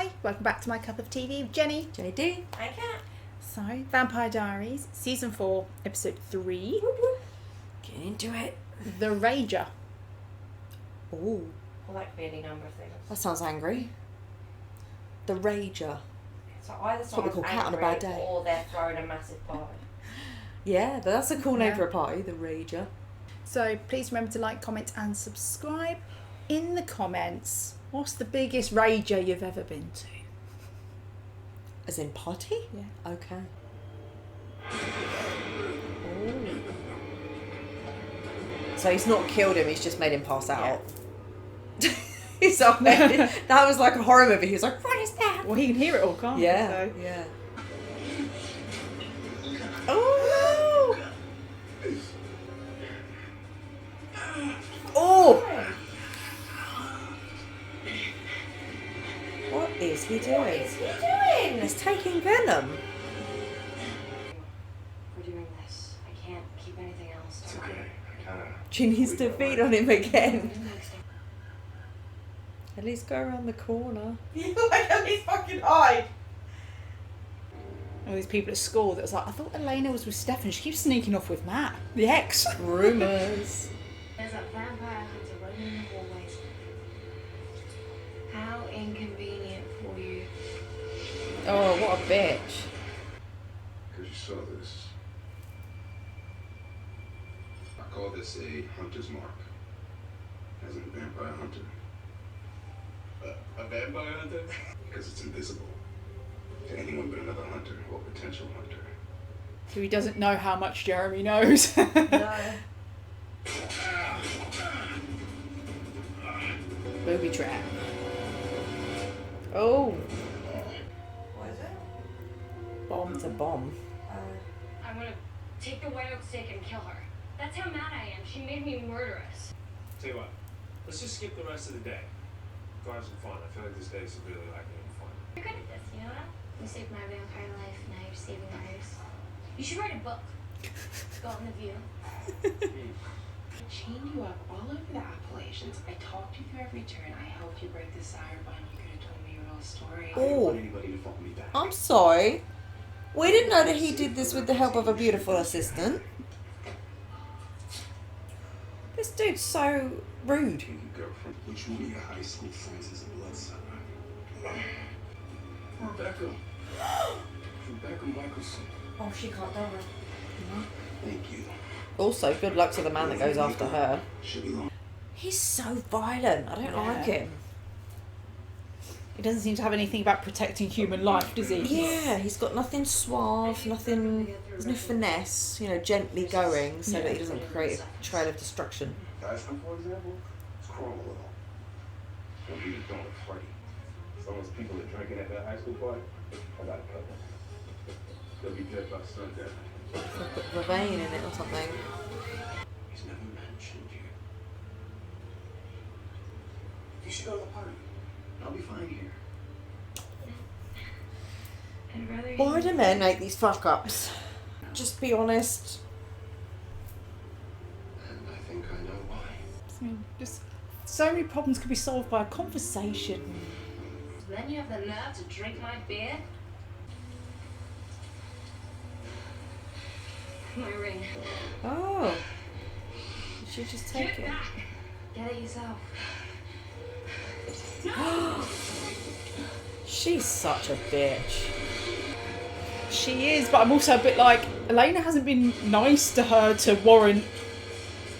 Hi, welcome back to My Cup of TV with Jenny. JD. I can't. So, Vampire Diaries, Season 4, Episode 3. Get into it. The Rager. Oh, I like any number of things. that sounds angry. The Rager. So either what we someone's call cat on a angry bad day. or they're throwing a massive party. Yeah, that's a cool name Yeah. for a party, the Rager. So, please remember to like, comment and subscribe. In the comments, what's the biggest Rager you've ever been to? As in party? Yeah. Okay. So he's not killed him, he's just made him pass out. He's up there. That was like a horror movie. He was like, what is that? Well, he can hear it all, can't Yeah, he? So. yeah. Oh! Oh! What is he doing? What is he doing? He's taking venom. We're doing this. I can't keep anything else. It's okay. She needs to feed on him again. At least go around the corner. You like at least fucking hide. All these people at school that was like, I thought Elena was with Stefan. She keeps sneaking off with Matt, the ex. Rumours. There's a vampire hunter running in the hallways. How inconvenient for you. Oh, what a bitch. Because you saw this. I call this a hunter's mark. As in a vampire hunter. A vampire hunter? Because it's invisible to anyone but another hunter or potential hunter. So he doesn't know how much Jeremy knows. No. Booby trap. Oh, What is it? Bomb. It's a bomb. I'm gonna take the white oak stick and kill her. That's how mad I am. She made me murderous. Tell you what, let's just skip the rest of the day. Go have some fun. I feel like this day is really like having fun. You're good at this, you know that? You saved my vampire life, now you're saving ours. You should write a book. It's called The View. I chained you up all over the Appalachians. I talked you through every turn. I helped you break the sire bond. You could have told me your real story. I didn't Oh, want anybody to follow me back. I'm sorry. We didn't know that he did this with the help of a beautiful assistant. This dude's so rude. Your girlfriend. Which one of your high school friends is a bloodsucker? Rebekah. Rebekah Michelson. Oh, she can't do it. Thank you. Also, good luck to the man that goes after her. Should be long. He's so violent. I don't like him. he doesn't seem to have anything about protecting human life, does he? Yeah, he's got nothing suave, nothing. There's no finesse. You know, gently going so that he doesn't create a trail of destruction. Guys, for example, it's crawl a little. Don't be the donut party. Some of those people that drinking at that high school party, I gotta cut them. They'll be dead by sundown. Put vervain in it or something. He's never mentioned you. You should go to the party. I'll be fine here. I'd rather Why do men make these fuck ups? Just be honest. And I think I know why. I mean, just so many problems could be solved by a conversation. Then you have the nerve to drink my beer? My ring. Oh. You should just Give take it it. back. Get it yourself. She's such a bitch. She is, but I'm also a bit like, Elena hasn't been nice to her to warrant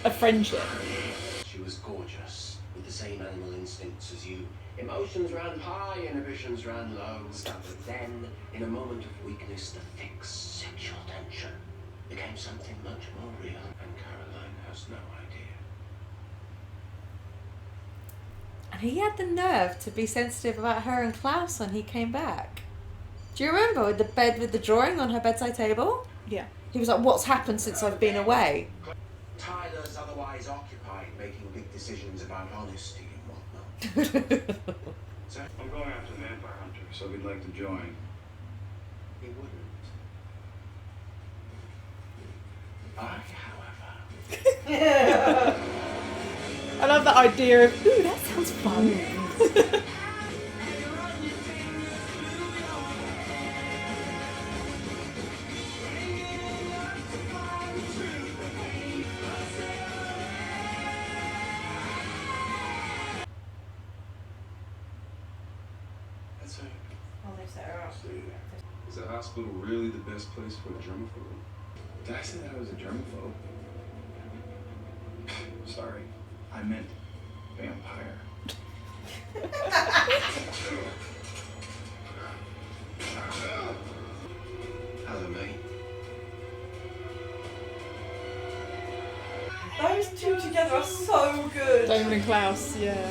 a friendship. She was gorgeous, with the same animal instincts as you. Emotions ran high, inhibitions ran low. But then, in a moment of weakness, the thick sexual tension became something much more real. And Caroline has no idea. And he had the nerve to be sensitive about her and Klaus when he came back. Do you remember with the bed with the drawing on her bedside table? Yeah. He was like, what's happened since I've been away? Tyler's otherwise occupied making big decisions about honesty and whatnot. So I'm going after the vampire hunter, so we'd like to join. He wouldn't. I, however... I love that idea of, ooh, that sounds fun. set her up. Is a hospital really the best place for a germaphobe? Did I say that I was a germaphobe? Sorry, I meant vampire. Hello, mate. Those two together are so good. Damon and Klaus, yeah.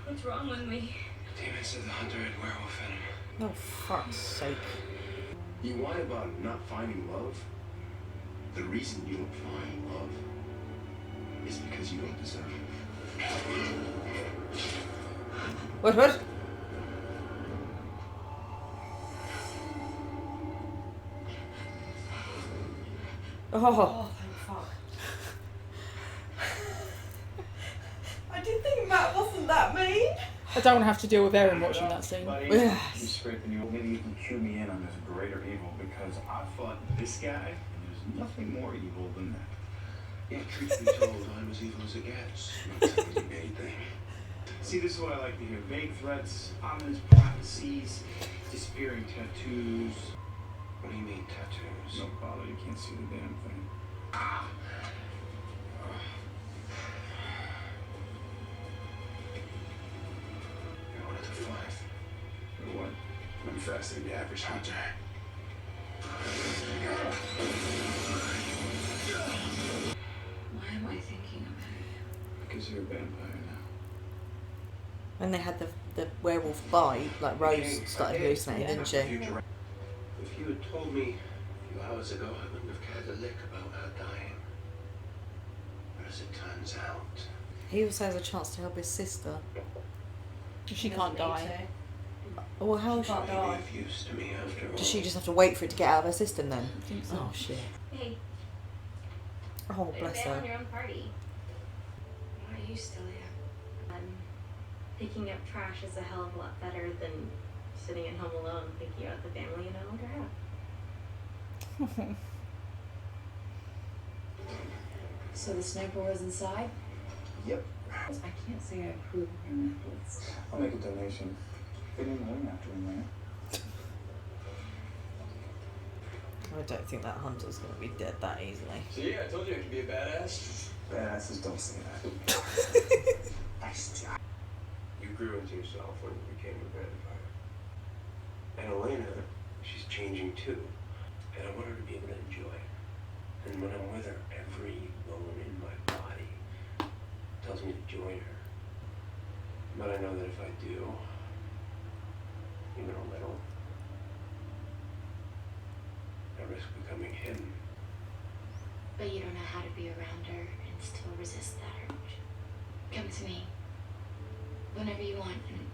What's wrong with me? Damon said the hunter had werewolf in him. Oh, fuck's sake. You whine about not finding love? The reason you don't find love is because you don't deserve it. What? Oh. Thank fuck. I did think Matt wasn't that mean. I don't want to have to deal with Erin watching that scene. Buddy, Yes. you scraping you. Maybe you can cue me in on this greater evil because I fought this guy, and there's nothing more evil than that. Yeah, truth be told, I'm as evil as it gets. Not saying anything. See, this is what I like to hear. Vague threats, ominous prophecies, disappearing tattoos. What do you mean, tattoos? No bother, you can't see the damn thing. You're one of the five. For what? I'm faster than the average hunter. Why am I thinking of it? Because you're a vampire now. When they had the werewolf bite, like Rose started hallucinating, didn't she? If you had told me a few hours ago, I wouldn't have cared a lick about her dying. But as it turns out, He also has a chance to help his sister. She can't die. Well, how She can't she may die. be of use to me after all. does she just have to wait for it to get out of her system then? I think so. Oh shit. Hey, Oh better bless bail on her. your own party. Why are you still here? Picking up trash is a hell of a lot better than sitting at home alone thinking about the family you no longer have. So the sniper was inside? Yep. I can't say I approve of your methods. I'll make a donation. Fit in the wing after we land. I don't think that hunter's going to be dead that easily. So yeah, I told you I could be a badass. Badasses don't say that. Nice job. You grew into yourself when you became a vampire. And Elena, she's changing too. And I want her to be able to enjoy it. And when I'm with her, every bone in my body tells me to join her. But I know that if I do, even a little, I risk becoming him. But you don't know how to be around her and still resist that urge. Come to me whenever you want, and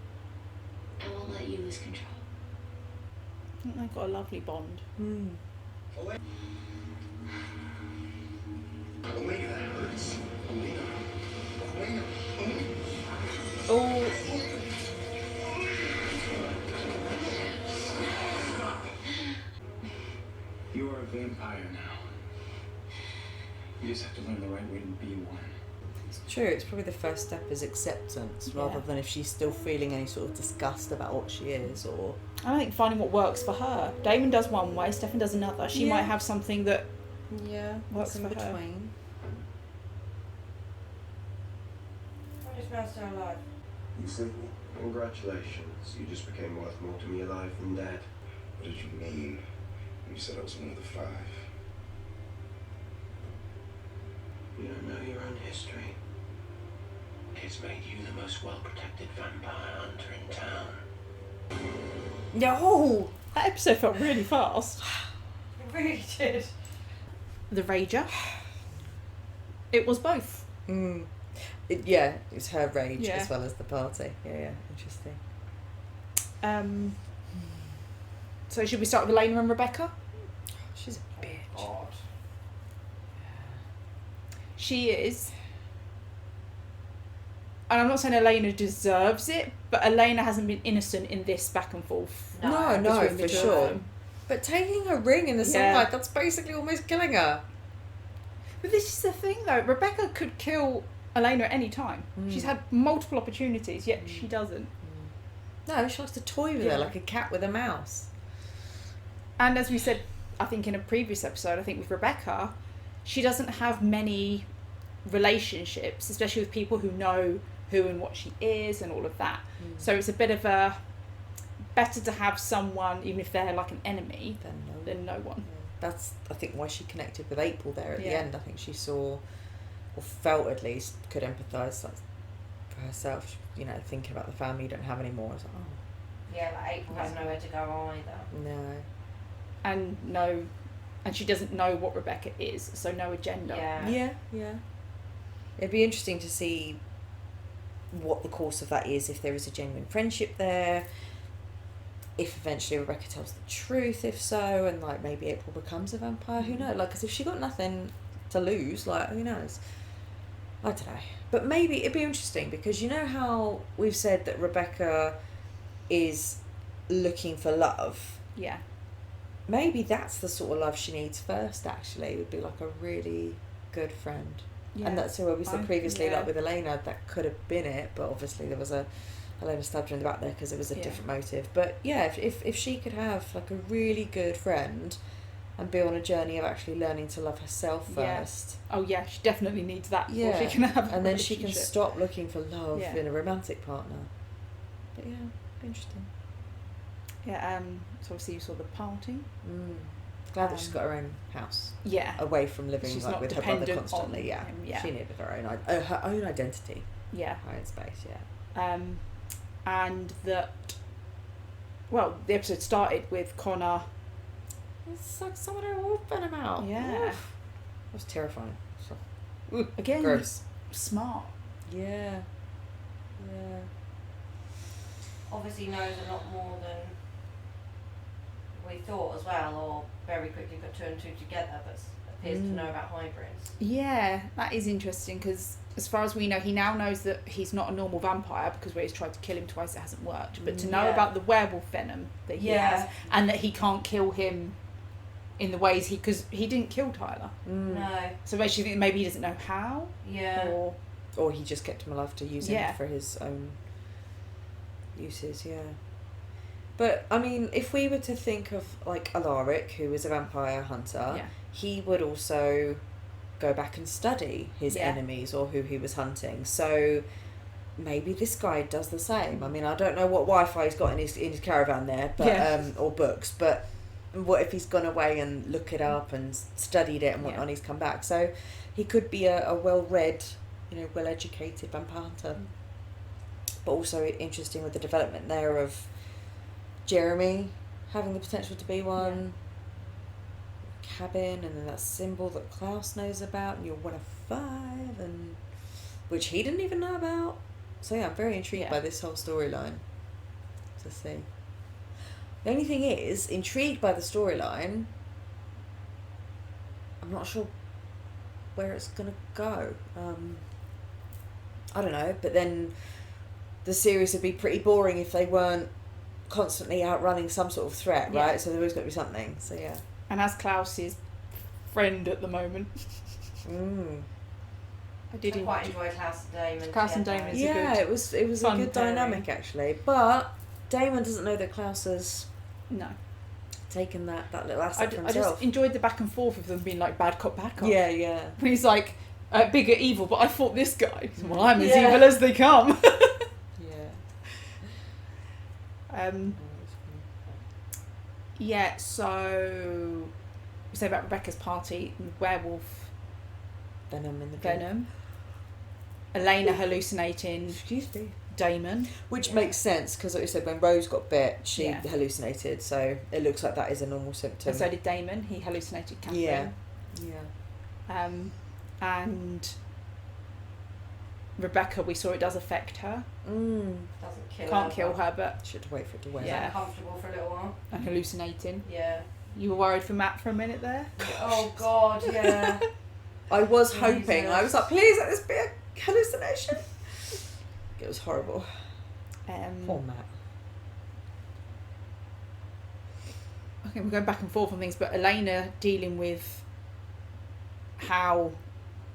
I won't let you lose control. I think they've got a lovely bond. Hmm. Elena, that hurts. Elena. Elena. Oh, You are a vampire now. You just have to learn the right way to be one. it's true. It's probably the first step is acceptance, rather than if she's still feeling any sort of disgust about what she is, or I think finding what works for her. Damon does one way, Stefan does another. She Yeah. might have something that works in for her. between. I just now still alive. You see me? Congratulations. You just became worth more to me alive than dead. What did you mean when you said I was one of the five? You don't know your own history. It's made you the most well-protected vampire hunter in town. No. That episode felt really fast. It really did. The Rager. It was both. Mm. Yeah, it's her rage Yeah. as well as the party. Yeah, interesting. So should we start with Elena and Rebekah? She's a bitch. God. She is. And I'm not saying Elena deserves it, but Elena hasn't been innocent in this back and forth. No, between the for two of sure. them. But taking her ring in the sunlight, that's basically almost killing her. But this is the thing, though. Rebekah could kill Elena at any time. She's had multiple opportunities, yet she doesn't. No, she likes to toy with her like a cat with a mouse. And as we said, I think in a previous episode, I think with Rebekah, she doesn't have many relationships, especially with people who know who and what she is and all of that. So it's a bit of a better to have someone, even if they're like an enemy, than no one. That's, I think, why she connected with April there at the end. I think she saw, or felt at least, could empathise like, for herself, you know, thinking about the family you don't have anymore. It's like, oh. Yeah, like April has nowhere to go either. No. And she doesn't know what Rebekah is, so no agenda. Yeah. It'd be interesting to see what the course of that is, if there is a genuine friendship there, if eventually Rebekah tells the truth, if so, and like maybe April becomes a vampire, who knows? Like, because if she got nothing to lose, like, who knows? I don't know. But maybe it'd be interesting, because you know how we've said that Rebekah is looking for love? Yeah. Maybe that's the sort of love she needs first, actually, would be like a really good friend. And that's who we said previously, like with Elena, that could have been it, but obviously there was Elena stabbed her in the back there because it was a different motive. But yeah, if she could have like a really good friend and be on a journey of actually learning to love herself first. Oh yeah, she definitely needs that before she can have a and then she can relationship. stop looking for love in a romantic partner. But yeah, interesting. Yeah, so obviously you saw the party. Glad that she's got her own house. Yeah. Away from living She's like not with her brother dependent constantly. on him, She needed her own identity. Yeah. Her own space, and that, well, the episode started with Connor. It's like someone had a wolf venom out. Yeah. That was terrifying. So, again, gross. Smart. Yeah. Obviously knows a lot more than we thought as well, or very quickly got 2 and 2 together, but appears to know about hybrids. Yeah, that is interesting, because as far as we know, he now knows that he's not a normal vampire, because where he's tried to kill him twice, it hasn't worked. But to know about the werewolf venom that he has, and that he can't kill him in the ways because he didn't kill Tyler. No. So basically, maybe he doesn't know how. Yeah. Or he just kept him alive to use him for his own uses. Yeah. But I mean, if we were to think of like Alaric, who was a vampire hunter, he would also go back and study his enemies or who he was hunting. So maybe this guy does the same. I mean, I don't know what Wi-Fi he's got in his caravan there, but or books. But what if he's gone away and looked it up and studied it and whatnot? And he's come back. So he could be a well-read, well-educated vampire hunter. But also interesting with the development there of Jeremy having the potential to be one. Cabin, and then that symbol that Klaus knows about, and you're 1 of 5, and which he didn't even know about. So yeah, I'm very intrigued by this whole storyline to see. The only thing is, intrigued by the storyline, I'm not sure where it's gonna go. I don't know, but then the series would be pretty boring if they weren't constantly outrunning some sort of threat, right? So there was got to be something. So yeah. And as Klaus's friend at the moment. I did quite enjoy Klaus and Damon. Klaus and Damon is a good, it was a good dynamic actually. But Damon doesn't know that Klaus has taken that little asset for himself. I just enjoyed the back and forth of them being like bad cop, bad cop. Yeah. When he's like bigger evil, but I fought this guy. Well, I'm as evil as they come. So we say about Rebekah's party, werewolf venom in the venom. Elena hallucinating. Damon, which makes sense because, like you said, when Rose got bit, she hallucinated. So it looks like that is a normal symptom. And so did Damon. He hallucinated Catherine. And Rebekah, we saw it does affect her. Doesn't kill her. Can't kill her, but should wait for it to wear. Yeah, uncomfortable for a little while. And hallucinating. Yeah. You were worried for Matt for a minute there. Oh God, yeah. I was hoping. I was like, please let this be a hallucination. It was horrible. Poor Matt. okay, we're going back and forth on things, but Elena dealing with how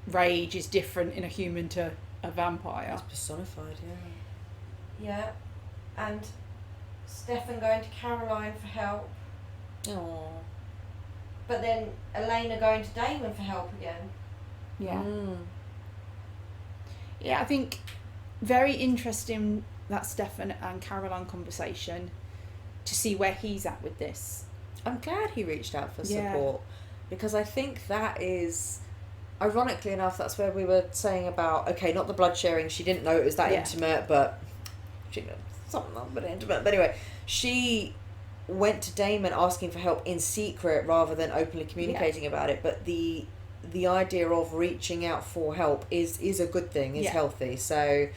rage is different in a human to a vampire. It's personified, yeah. Yeah. And Stefan going to Caroline for help. Aww. But then Elena going to Damon for help again. Yeah. Yeah, I think very interesting that Stefan and Caroline conversation to see where he's at with this. I'm glad he reached out for support because I think that is, ironically enough, that's where we were saying about, okay, not the blood sharing, she didn't know it was that intimate, but she knows something a bit intimate. But anyway, she went to Damon asking for help in secret rather than openly communicating about it, but the idea of reaching out for help is a good thing, is healthy. So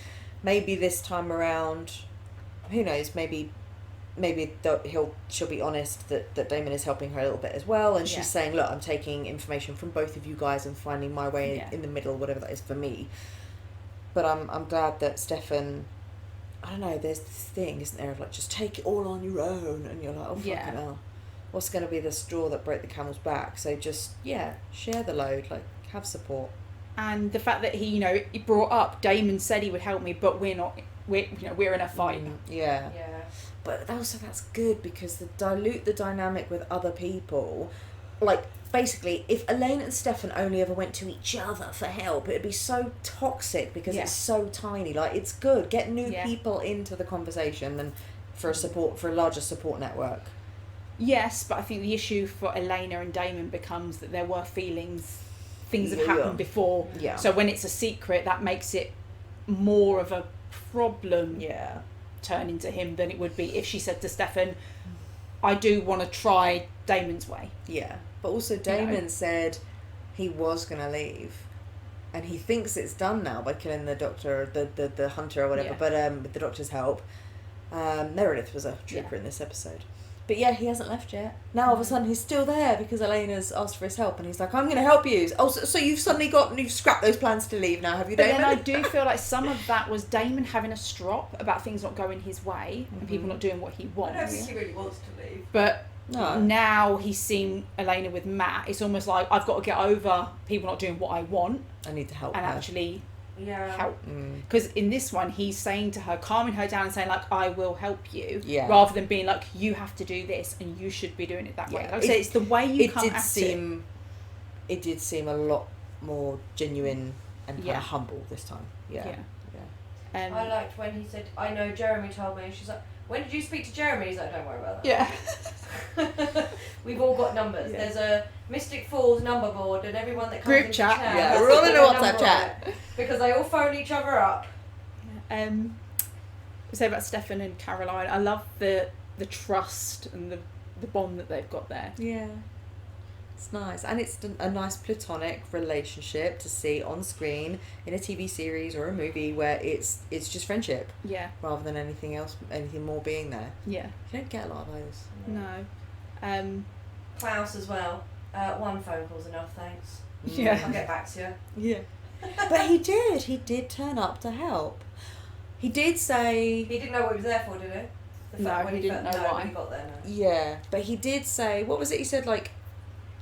maybe this time around, who knows, maybe she'll be honest that Damon is helping her a little bit as well, and she's saying, look, I'm taking information from both of you guys and finding my way in the middle, whatever that is for me. But I'm glad that Stefan, I don't know, there's this thing, isn't there, of like, just take it all on your own, and you're like, oh fucking hell, what's going to be the straw that broke the camel's back? So just share the load, like have support. And the fact that he brought up, Damon said he would help me, but we're in a fight. Yeah. But also that's good because dilute the dynamic with other people. Like, basically, if Elena and Stefan only ever went to each other for help, it'd be so toxic because it's so tiny. Like, it's good. Get new people into the conversation and for a larger support network. Yes, but I think the issue for Elena and Damon becomes that there were things have happened before. Yeah. So when it's a secret, that makes it more of a problem. Yeah. Turning to him than it would be if she said to Stefan, I do want to try Damon's way. Yeah. But also Damon said he was going to leave. And he thinks it's done now by killing the doctor, the hunter or whatever, but with the doctor's help. Meredith was a trooper in this episode. But yeah, he hasn't left yet. Now all of a sudden he's still there because Elena's asked for his help, and he's like, I'm going to help you. Oh, so you've scrapped those plans to leave now, have you, Damon? But then I do feel like some of that was Damon having a strop about things not going his way and people not doing what he wants. I don't think he really wants to leave. But now he's seen Elena with Matt. It's almost like I've got to get over people not doing what I want. I need to help and her. Actually help. Because in this one he's saying to her, calming her down and saying like, I will help you, rather than being like, you have to do this and you should be doing it that way. Like I say, it's the way you come at it. It did seem a lot more genuine and kind of humble this time. I liked when he said, I know Jeremy told me, and she's like, when did you speak to Jeremy? He's like, don't worry about that. We've all got numbers. There's a Mystic Falls number board, and everyone that comes group into chat. chat, we're all in a WhatsApp chat because they all phone each other up. Say about Stefan and Caroline, I love the trust and the bond that they've got there. Yeah, it's nice, and it's a nice platonic relationship to see on screen in a TV series or a movie where it's just friendship, rather than anything more being there. You don't get a lot of those. No. Klaus as well. One phone call's enough, thanks. I'll get back to you. But he did turn up to help. He did say he didn't know what he was there for, did he? He didn't know why. When he got there, no. Yeah, but he did say, what was it he said, like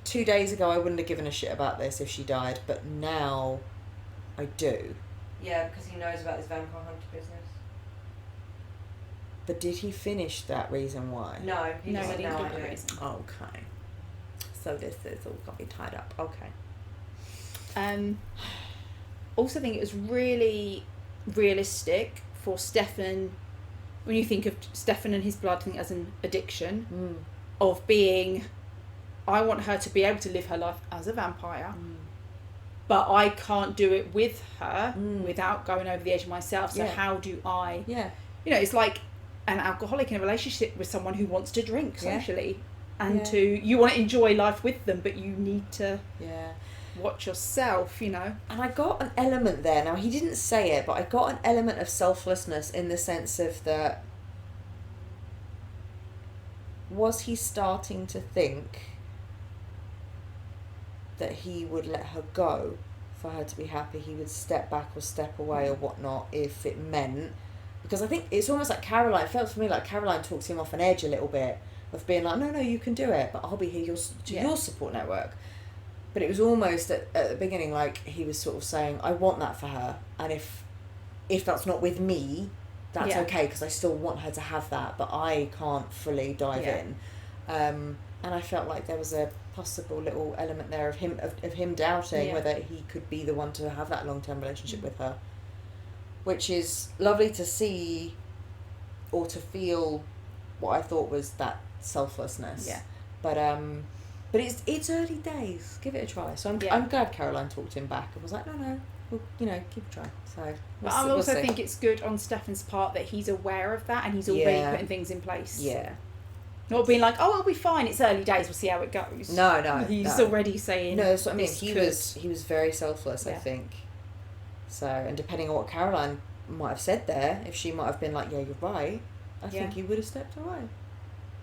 2 days ago I wouldn't have given a shit about this if she died, but now I do. Yeah, because he knows about this vampire hunter business. But did he finish that reason why? No, he didn't know the reason. Okay. So this is all got to be tied up. Okay. Also think it was really realistic for Stefan, when you think of Stefan and his blood, I think as an addiction, of being, I want her to be able to live her life as a vampire, but I can't do it with her without going over the edge of myself. So how do I? It's like an alcoholic in a relationship with someone who wants to drink socially, and you want to enjoy life with them, but you need to watch yourself, And I got an element there. Now, he didn't say it, but I got an element of selflessness in the sense of that, was he starting to think that he would let her go for her to be happy? He would step back or step away or whatnot if it meant, because I think it's almost like Caroline, it felt for me like Caroline talked him off an edge a little bit, of being like, no, you can do it, but I'll be here your support network. But it was almost at the beginning like he was sort of saying, I want that for her, and if that's not with me, that's okay, because I still want her to have that, but I can't fully dive in. And I felt like there was a possible little element there of him doubting whether he could be the one to have that long-term relationship with her, which is lovely to see or to feel. What I thought was that selflessness. But it's early days. Give it a try. So I'm glad Caroline talked him back and was like, no, well, give it a try. So but I also think it's good on Stefan's part that he's aware of that and he's already putting things in place. Not being like, I'll be fine, it's early days, we'll see how it goes. No. He's already saying. No, that's what I mean. He was very selfless, I think. So, and depending on what Caroline might have said there, if she might have been like, yeah, you're right, I think he would have stepped away.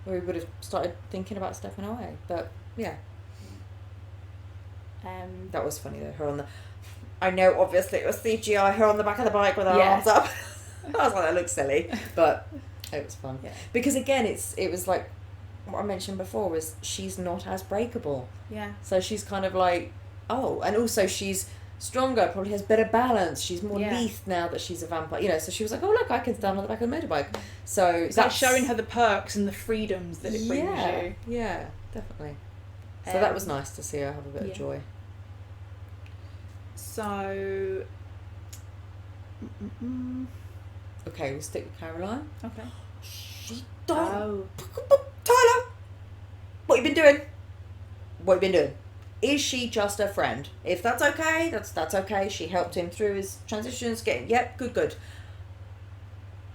Or he would have started thinking about stepping away. But, yeah. That was funny though, her on the... I know, obviously, it was CGI, her on the back of the bike with her arms up. I was like, that looks silly. But it was fun. Yeah. Because, again, it was like... What I mentioned before was she's not as breakable. Yeah. So she's kind of like... Oh, and also she's... stronger, probably has better balance. She's more lithe now that she's a vampire. So she was like, oh look, I can stand on the back of the motorbike. So it's like showing her the perks and the freedoms that it brings you. Yeah, definitely. So that was nice to see her have a bit of joy. So okay, we'll stick with Caroline. Okay. She don't. Tyler, what you been doing? Is she just a friend? If that's okay, that's okay. She helped him through his transitions. Good.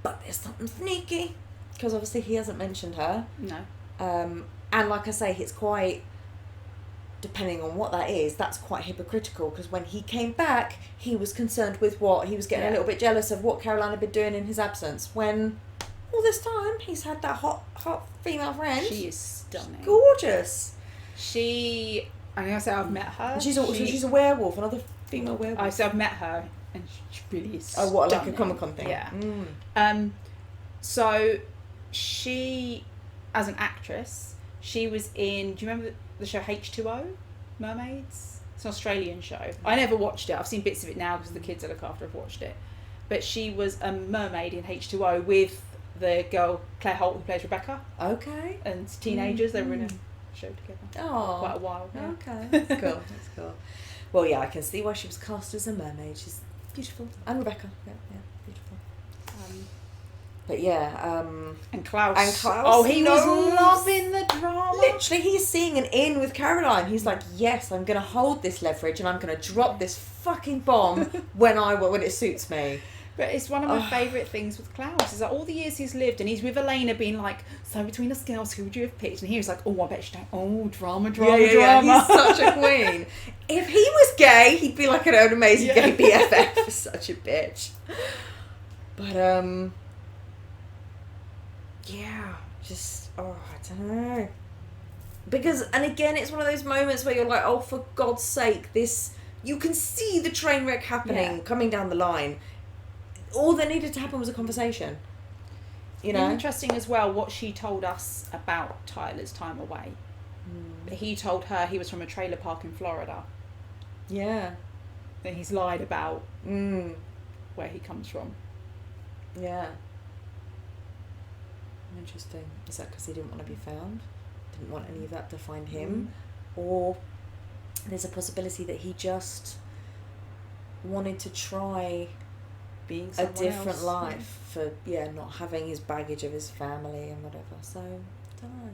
But there's something sneaky. Because obviously he hasn't mentioned her. No. And like I say, it's quite... Depending on what that is, that's quite hypocritical. Because when he came back, he was concerned with what? He was getting a little bit jealous of what Caroline had been doing in his absence. When all this time, he's had that hot female friend. She is stunning. She's gorgeous. I'm going to say I've met her. She's a werewolf, another female werewolf. I said I've met her, and she really is stunning. Oh, what, like a Comic-Con thing? Yeah. So, she, as an actress, she was in, do you remember the show H2O? Mermaids? It's an Australian show. I never watched it. I've seen bits of it now because the kids I look after have watched it. But she was a mermaid in H2O with the girl, Claire Holt, who plays Rebekah. Okay. And teenagers, they were in a show together. Oh, quite a while. Yeah. Okay, that's cool. That's cool. Well, yeah, I can see why she was cast as a mermaid. She's beautiful, and Rebekah, yeah, beautiful. But yeah, and Klaus. Oh, he was loving the drama. Literally, he's seeing an in with Caroline. He's like, yes, I'm going to hold this leverage, and I'm going to drop this fucking bomb when it suits me. But it's one of my favourite things with Klaus is that all the years he's lived, and he's with Elena being like, so between us girls, who would you have picked? And he was like, oh, I bet you don't. Oh, drama. Yeah, he's such a queen. If he was gay, he'd be like an amazing gay BFF. He's such a bitch. But, I don't know. Because, and again, it's one of those moments where you're like, oh, for God's sake, you can see the train wreck happening, coming down the line. All that needed to happen was a conversation. Interesting as well what she told us about Tyler's time away. He told her he was from a trailer park in Florida. Yeah. And he's lied about where he comes from. Yeah. Interesting. Is that because he didn't want to be found? Didn't want any of that to find him? Or there's a possibility that he just wanted to try being a different life for not having his baggage of his family and whatever. So I don't know.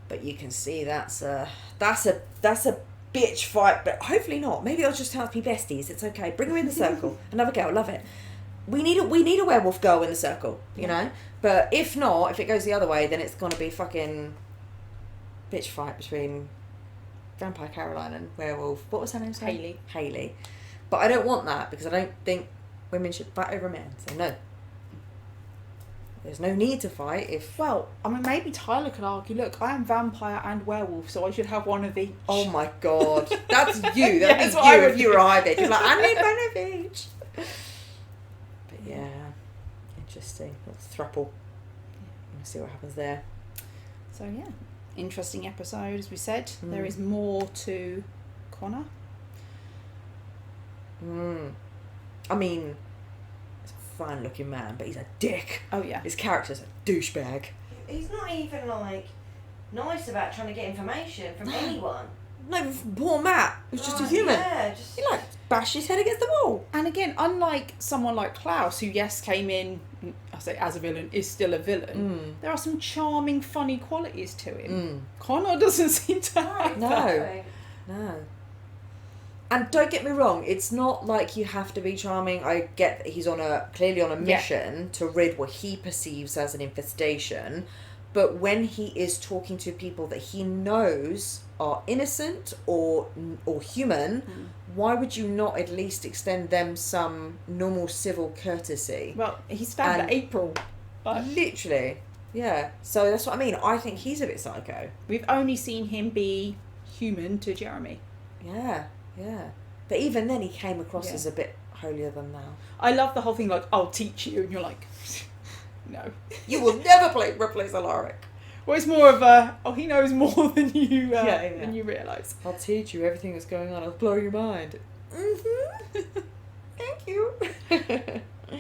But you can see that's a bitch fight. But hopefully not. Maybe they'll just have to be besties. It's okay. Bring her in the circle. Another girl. Love it. We need a werewolf girl in the circle. You know. But if not, if it goes the other way, then it's gonna be fucking bitch fight between Vampire Caroline and werewolf. What was her name? Hayley. But I don't want that because I don't think women should fight over men. So no. There's no need to fight if... Well, I mean, maybe Tyler could argue, look, I am vampire and werewolf, so I should have one of each. Oh my God. That's you. That'd be you if you were either. You're like, I need one of each. But yeah. Interesting. Thruple. We'll see what happens there. So yeah, interesting episode, as we said. There is more to Connor. I mean, he's a fine looking man, but he's a dick. Oh yeah. His character's a douchebag. He's not even like nice about trying to get information from anyone. No, poor Matt, who's just a human. Yeah, He like bashed his head against the wall. And again, unlike someone like Klaus, who yes came in, I say as a villain, is still a villain. There are some charming, funny qualities to him. Connor doesn't seem to have that. No. And don't get me wrong, it's not like you have to be charming. I get that he's clearly on a mission to rid what he perceives as an infestation. But when he is talking to people that he knows are innocent or human, why would you not at least extend them some normal civil courtesy? Well, he stabbed at April. But literally. Yeah. So that's what I mean. I think he's a bit psycho. We've only seen him be human to Jeremy. Yeah. But even then he came across as a bit holier than thou. I love the whole thing, like, I'll teach you, and you're like, no. You will never replace Alaric. Well, it's more of a, he knows more than you than you realise. I'll teach you everything that's going on. I'll blow your mind. Thank you. Wow.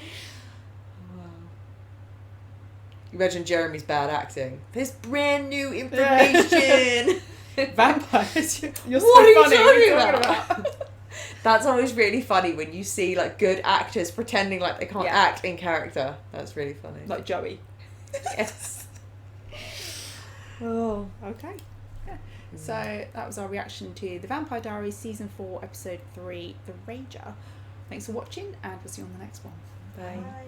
Imagine Jeremy's bad acting. There's brand new information. Vampires. You're so what funny. Are you talking about? That's always really funny when you see like good actors pretending like they can't act in character. That's really funny. Like Joey. Yes. Oh, okay. Yeah. So that was our reaction to The Vampire Diaries Season 4, Episode 3, The Rager. Thanks for watching, and we'll see you on the next one. Bye.